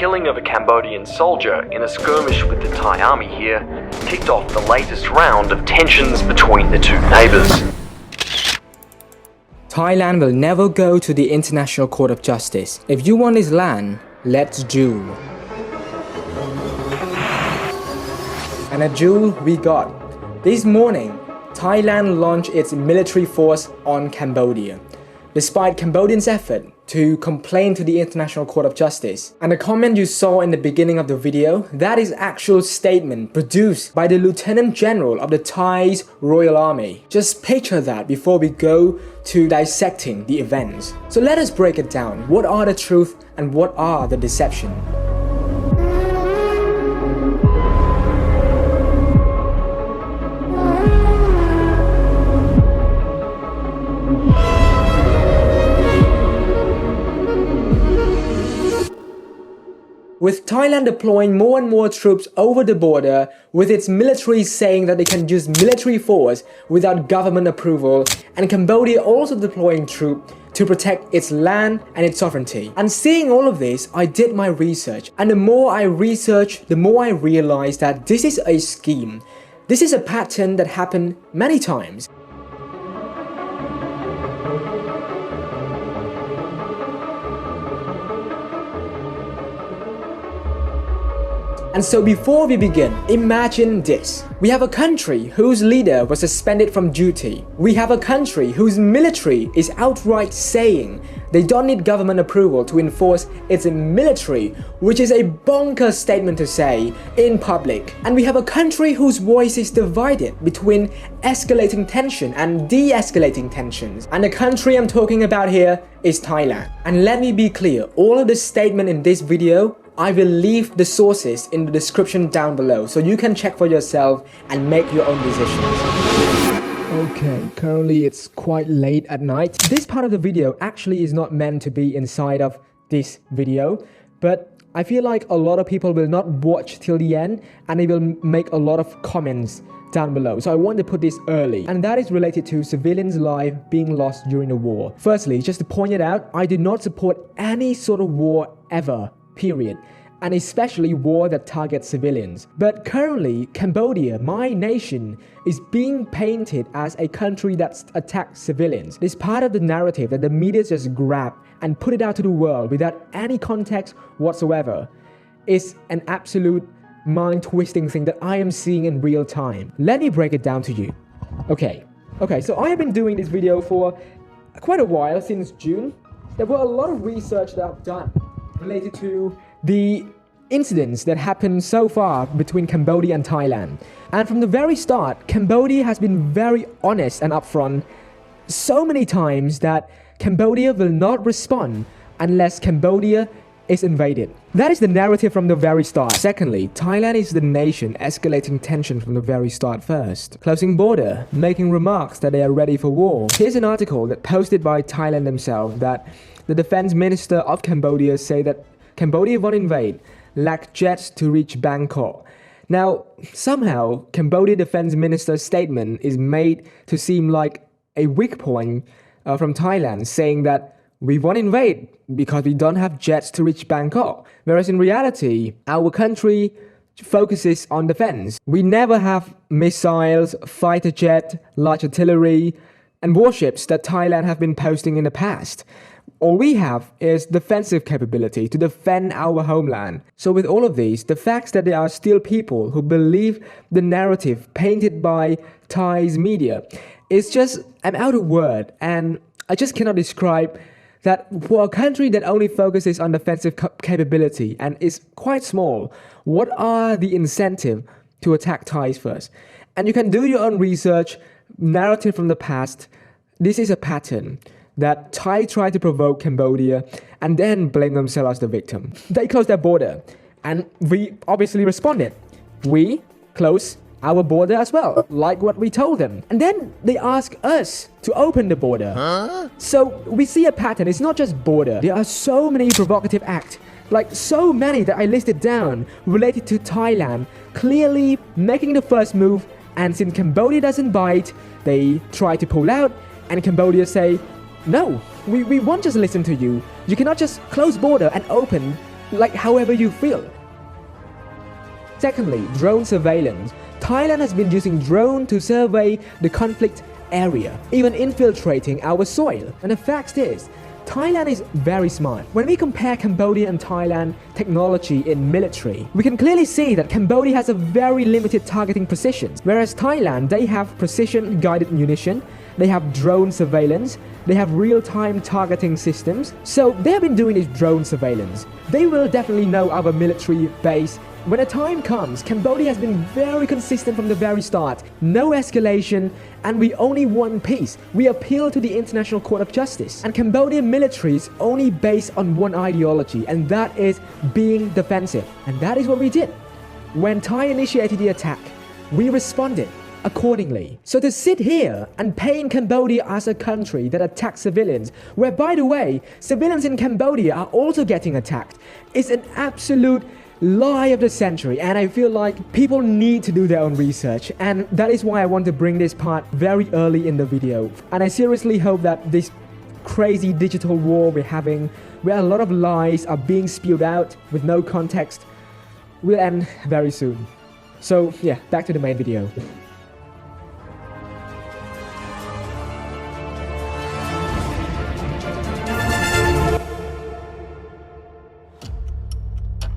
killing of a Cambodian soldier in a skirmish with the Thai army here kicked off the latest round of tensions between the two neighbours. Thailand will never go to the International Court of Justice. If you want his land, let's duel. And a duel we got. This morning, Thailand launched its military force on Cambodia, despite Cambodians' effort to complain to the International Court of Justice. And the comment you saw in the beginning of the video, that is actual statement produced by the Lieutenant General of the Thai's Royal Army. Just picture that before we go to dissecting the events. So let us break it down. What are the truth and what are the deception? With Thailand deploying more and more troops over the border, with its military saying that they can use military force without government approval, and Cambodia also deploying troops to protect its land and its sovereignty. And seeing all of this, I did my research, and the more I researched, the more I realized that this is a scheme. This is a pattern that happened many times. And so before we begin, imagine this. We have a country whose leader was suspended from duty. We have a country whose military is outright saying they don't need government approval to enforce its military, which is a bonkers statement to say in public. And we have a country whose voice is divided between escalating tension and de-escalating tensions. And the country I'm talking about here is Thailand. And let me be clear, all of the statement in this video, I will leave the sources in the description down below so you can check for yourself and make your own decisions. Okay, currently it's quite late at night. This part of the video actually is not meant to be inside of this video, but I feel like a lot of people will not watch till the end and they will make a lot of comments down below. So I want to put this early, and that is related to civilians' lives being lost during the war. Firstly, just to point it out, I do not support any sort of war ever. Period. And especially war that targets civilians. But currently, Cambodia, my nation, is being painted as a country that attacks civilians. This part of the narrative that the media just grab and put it out to the world without any context whatsoever is an absolute mind-twisting thing that I am seeing in real time. Let me break it down to you. Okay, so I have been doing this video for quite a while, since June. There were a lot of research that I've done related to the incidents that happened so far between Cambodia and Thailand. And from the very start, Cambodia has been very honest and upfront so many times that Cambodia will not respond unless Cambodia is invaded. That is the narrative from the very start. Secondly, Thailand is the nation escalating tension from the very start first. Closing border, making remarks that they are ready for war. Here's an article that posted by Thailand themselves that the defense minister of Cambodia say that Cambodia won't invade, lack jets to reach Bangkok. Now, somehow, Cambodia defense minister's statement is made to seem like a weak point from Thailand, saying that we won't invade because we don't have jets to reach Bangkok. Whereas in reality, our country focuses on defense. We never have missiles, fighter jet, large artillery, and warships that Thailand have been posting in the past. All we have is defensive capability to defend our homeland. So with all of these, the facts that there are still people who believe the narrative painted by Thai's media is just, I'm out of word, and I just cannot describe that for a country that only focuses on defensive capability and is quite small, what are the incentive to attack Thais first? And you can do your own research, narrative from the past. This is a pattern that Thai tried to provoke Cambodia and then blame themselves as the victim. They closed their border, and we obviously responded. We closed our border as well, like what we told them. And then they ask us to open the border. So we see a pattern. It's not just border. There are so many provocative acts, like so many that I listed down related to Thailand, clearly making the first move. And since Cambodia doesn't bite, they try to pull out, and Cambodia say, no, we won't just listen to you. You cannot just close border and open like however you feel. Secondly, drone surveillance. Thailand has been using drone to survey the conflict area, even infiltrating our soil. And the fact is, Thailand is very smart. When we compare Cambodia and Thailand technology in military, we can clearly see that Cambodia has a very limited targeting precision, whereas Thailand, they have precision guided munition, they have drone surveillance, they have real-time targeting systems. So they have been doing this drone surveillance. They will definitely know our military base. When the time comes, Cambodia has been very consistent from the very start. No escalation, and we only want peace. We appeal to the International Court of Justice. And Cambodian military is only based on one ideology, and that is being defensive. And that is what we did. When Thai initiated the attack, we responded accordingly. So to sit here and paint Cambodia as a country that attacks civilians, where by the way, civilians in Cambodia are also getting attacked, is an absolute lie of the century. And I feel like people need to do their own research, and that is why I want to bring this part very early in the video. And I seriously hope that this crazy digital war we're having, where a lot of lies are being spewed out with no context, will end very soon. So yeah, back to the main video.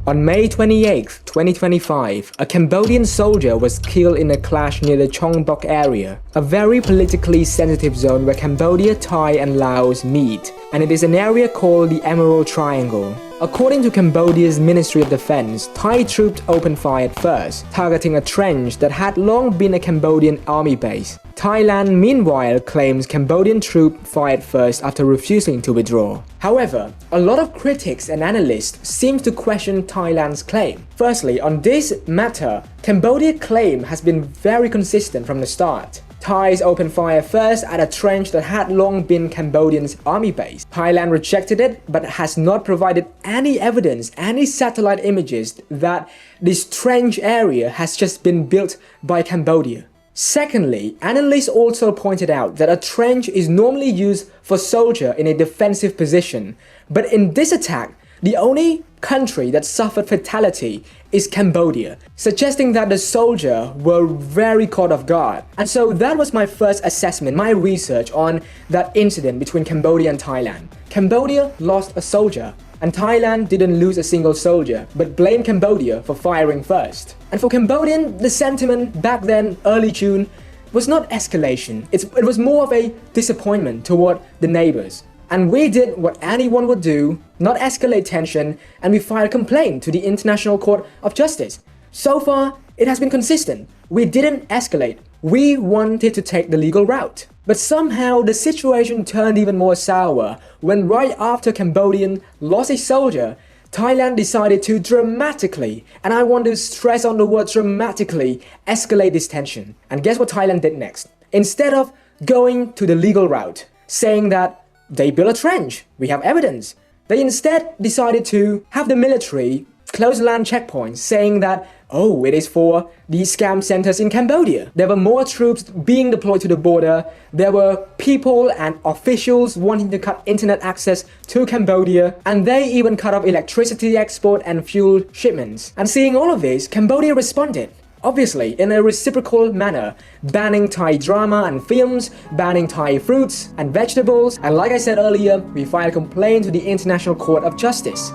On May 28, 2025, a Cambodian soldier was killed in a clash near the Chong Bok area, a very politically sensitive zone where Cambodia, Thai and Laos meet, and it is an area called the Emerald Triangle. According to Cambodia's Ministry of Defense, Thai troops opened fire at first, targeting a trench that had long been a Cambodian army base. Thailand, meanwhile, claims Cambodian troops fired first after refusing to withdraw. However, a lot of critics and analysts seem to question Thailand's claim. Firstly, on this matter, Cambodia's claim has been very consistent from the start. Thais opened fire first at a trench that had long been Cambodian's army base. Thailand rejected it, but has not provided any evidence, any satellite images that this trench area has just been built by Cambodia. Secondly, analysts also pointed out that a trench is normally used for soldiers in a defensive position, but in this attack, the only country that suffered fatality is Cambodia, suggesting that the soldiers were very caught off guard. And so that was my first assessment, my research on that incident between Cambodia and Thailand. Cambodia lost a soldier, and Thailand didn't lose a single soldier, but blamed Cambodia for firing first. And for Cambodian, the sentiment back then, early June, was not escalation. It was more of a disappointment toward the neighbors. And we did what anyone would do, not escalate tension, and we filed a complaint to the International Court of Justice. So far, it has been consistent. We didn't escalate. We wanted to take the legal route. But somehow the situation turned even more sour when right after Cambodian lost a soldier, Thailand decided to dramatically, and I want to stress on the word dramatically, escalate this tension. And guess what Thailand did next? Instead of going to the legal route, saying that they built a trench, we have evidence, they instead decided to have the military close land checkpoints, saying that, oh, it is for the scam centers in Cambodia. There were more troops being deployed to the border. There were people and officials wanting to cut internet access to Cambodia, and they even cut off electricity export and fuel shipments. And seeing all of this, Cambodia responded. Obviously, in a reciprocal manner, banning Thai drama and films, banning Thai fruits and vegetables, and like I said earlier, we filed a complaint to the International Court of Justice.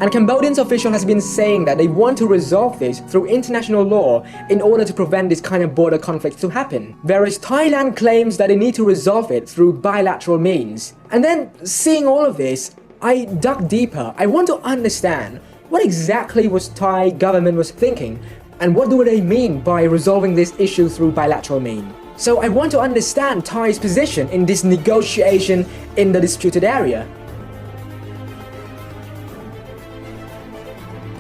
And Cambodian's official has been saying that they want to resolve this through international law in order to prevent this kind of border conflicts to happen. Whereas Thailand claims that they need to resolve it through bilateral means. And then, seeing all of this, I dug deeper. I want to understand what exactly was Thai government was thinking, and what do they mean by resolving this issue through bilateral means. So I want to understand Thai's position in this negotiation in the disputed area.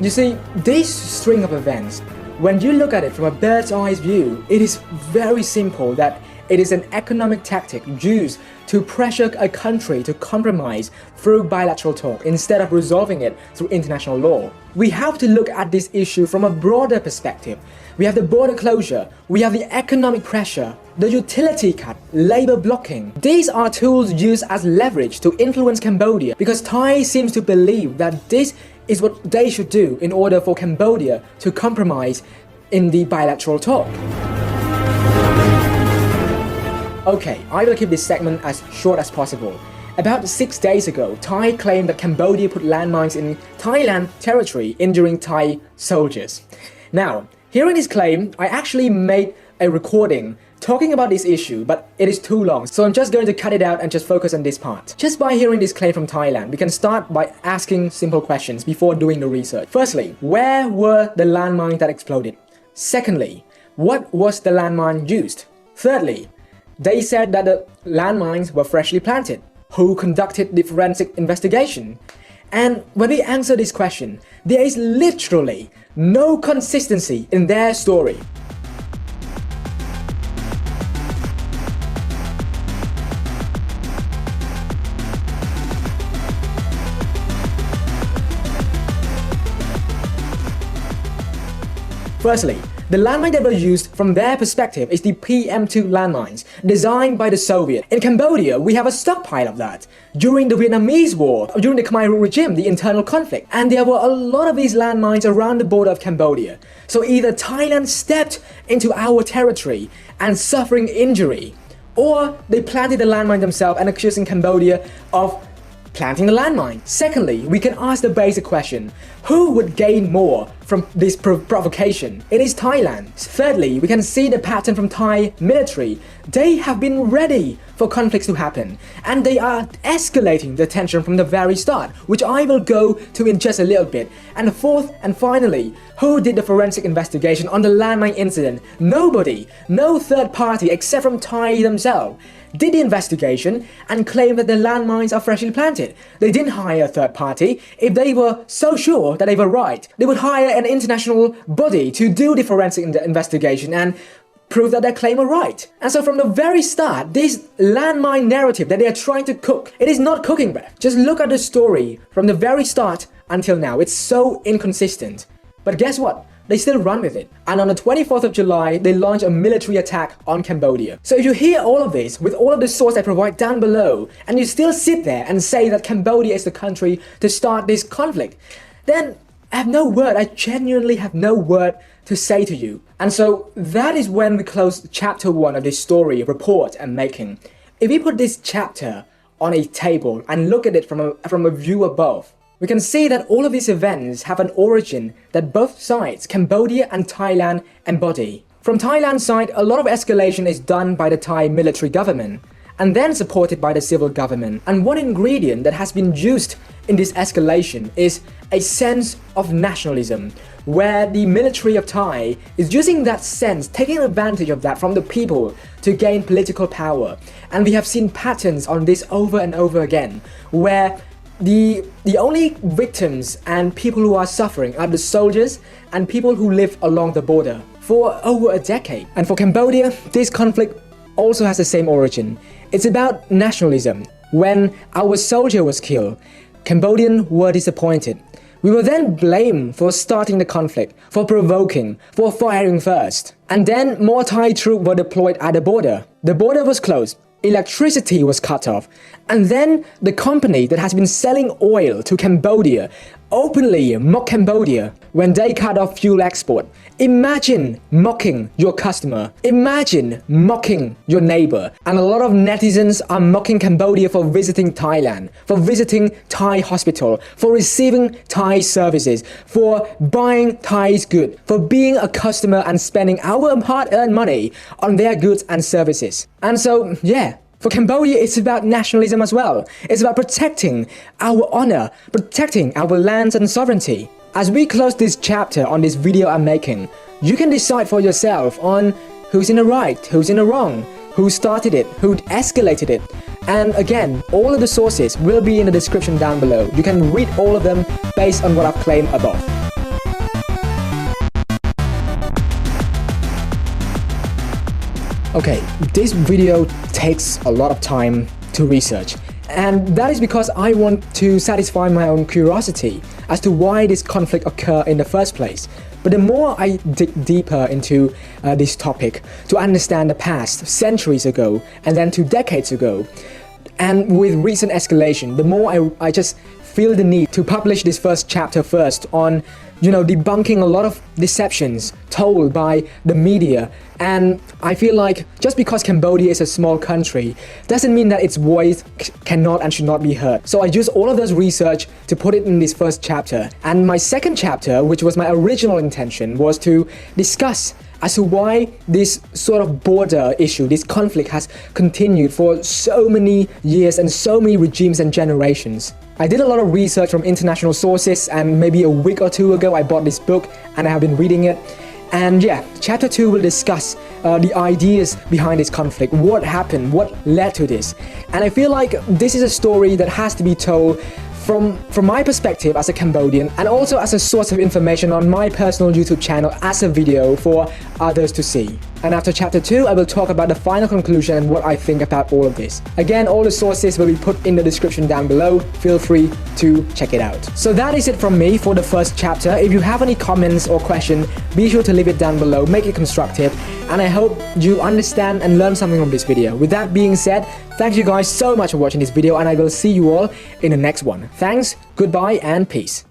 You see, this string of events, when you look at it from a bird's eye view, it is very simple that it is an economic tactic used to pressure a country to compromise through bilateral talk instead of resolving it through international law. We have to look at this issue from a broader perspective. We have the border closure, we have the economic pressure, the utility cut, labor blocking. These are tools used as leverage to influence Cambodia because Thai seems to believe that this is what they should do in order for Cambodia to compromise in the bilateral talk. Okay, I will keep this segment as short as possible. About 6 days ago, Thai claimed that Cambodia put landmines in Thailand territory, injuring Thai soldiers. Now, hearing this claim, I actually made a recording talking about this issue, but it is too long, so I'm just going to cut it out and just focus on this part. Just by hearing this claim from Thailand, we can start by asking simple questions before doing the research. Firstly, where were the landmines that exploded? Secondly, what was the landmine used? Thirdly, they said that the landmines were freshly planted. Who conducted the forensic investigation? And when we answer this question, there is literally no consistency in their story. Firstly, the landmine that were used from their perspective is the PM2 landmines, designed by the Soviet. In Cambodia, we have a stockpile of that. During the Vietnamese War, during the Khmer regime, the internal conflict, and there were a lot of these landmines around the border of Cambodia. So either Thailand stepped into our territory and suffering injury, or they planted the landmine themselves and accusing Cambodia of planting the landmine. Secondly, we can ask the basic question, who would gain more from this provocation? It is Thailand. Thirdly, we can see the pattern from Thai military. They have been ready for conflicts to happen, and they are escalating the tension from the very start, which I will go to in just a little bit. And fourth and finally, who did the forensic investigation on the landmine incident? Nobody, no third party except from Thai themselves did the investigation and claimed that the landmines are freshly planted. They didn't hire a third party. If they were so sure that they were right, they would hire an international body to do the forensic investigation and prove that their claim were right. And so from the very start, this landmine narrative that they are trying to cook, it is not cooking, bruv. Just look at the story from the very start until now. It's so inconsistent. But guess what? They still run with it. And on the 24th of July, they launched a military attack on Cambodia. So if you hear all of this, with all of the sources I provide down below, and you still sit there and say that Cambodia is the country to start this conflict, then I have no word, I genuinely have no word to say to you. And so that is when we close chapter 1 of this story, report I'm making. If we put this chapter on a table and look at it from a view above, we can see that all of these events have an origin that both sides, Cambodia and Thailand, embody. From Thailand's side, a lot of escalation is done by the Thai military government, and then supported by the civil government. And one ingredient that has been used in this escalation is a sense of nationalism, where the military of Thai is using that sense, taking advantage of that from the people to gain political power. And we have seen patterns on this over and over again, where the only victims and people who are suffering are the soldiers and people who live along the border for over a decade. And for Cambodia, this conflict also has the same origin. It's about nationalism. When our soldier was killed, Cambodians were disappointed. We were then blamed for starting the conflict, for provoking, for firing first. And then more Thai troops were deployed at the border. The border was closed. Electricity was cut off, and then the company that has been selling oil to Cambodia openly mocked Cambodia when they cut off fuel export. Imagine mocking your customer. Imagine mocking your neighbor. And a lot of netizens are mocking Cambodia for visiting Thailand, for visiting Thai hospital, for receiving Thai services, for buying Thai's goods, for being a customer and spending our hard-earned money on their goods and services. And so, yeah, for Cambodia, it's about nationalism as well. It's about protecting our honor, protecting our lands and sovereignty. As we close this chapter on this video I'm making, you can decide for yourself on who's in the right, who's in the wrong, who started it, who escalated it. And again, all of the sources will be in the description down below. You can read all of them based on what I've claimed above. Okay, this video takes a lot of time to research, and that is because I want to satisfy my own curiosity as to why this conflict occurred in the first place. But the more I dig deeper into this topic to understand the past, centuries ago and then to decades ago, and with recent escalation, the more I just feel the need to publish this first chapter first on, debunking a lot of deceptions told by the media. And I feel like just because Cambodia is a small country doesn't mean that its voice cannot and should not be heard. So I used all of this research to put it in this first chapter. And my second chapter, which was my original intention, was to discuss as to why this sort of border issue, this conflict has continued for so many years and so many regimes and generations. I did a lot of research from international sources, and maybe a week or two ago I bought this book and I have been reading it. And yeah, chapter 2 will discuss the ideas behind this conflict, what happened, what led to this. And I feel like this is a story that has to be told from my perspective as a Cambodian, and also as a source of information on my personal YouTube channel as a video for others to see. And after chapter 2, I will talk about the final conclusion and what I think about all of this. Again, all the sources will be put in the description down below. Feel free to check it out. So that is it from me for the first chapter. If you have any comments or questions, be sure to leave it down below, make it constructive, and I hope you understand and learn something from this video. With that being said, thank you guys so much for watching this video, and I will see you all in the next one. Thanks, goodbye, and peace.